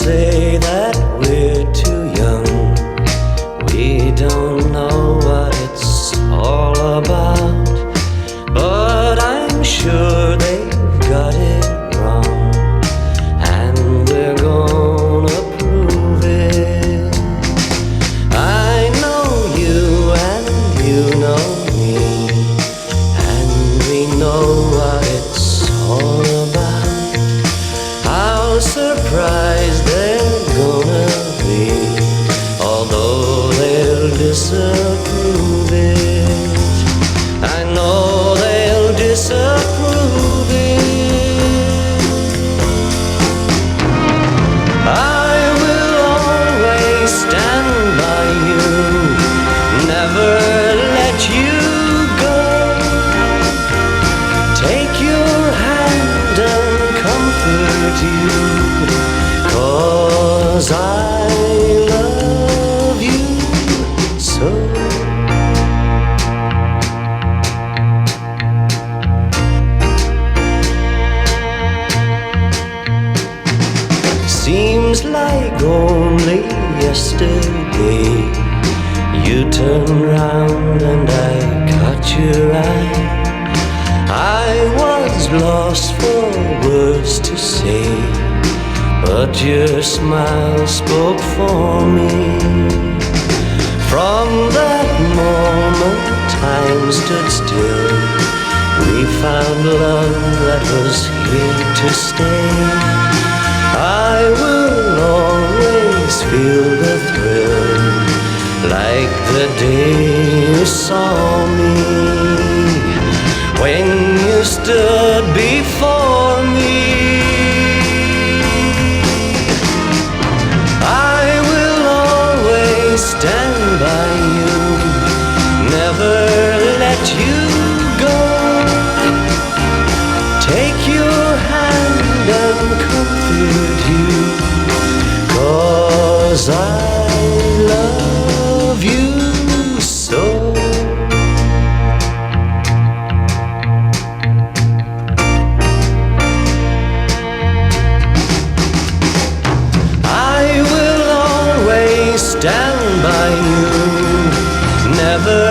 say that we're too young. We don't know what it's all about, but I'm sure they've got it wrong, and we're gonna prove it. I know you and you know me, and we know what it's all about. How surprised they're gonna be, although they'll disapprove it. I know they'll disapprove it. I will always stand by you, never let you go. Take your hand and comfort you, 'cause I love you so. Seems like only yesterday you turned round and I caught your eye. I was lost for words to say, but your smile spoke for me. From that moment time stood still. We found love that was here to stay. I will always feel the thrill, like the day you saw me, when you stood before me. I will always stand by you, never let you go. Take your hand and comfort you, 'cause I love you so. I will always stand by you, never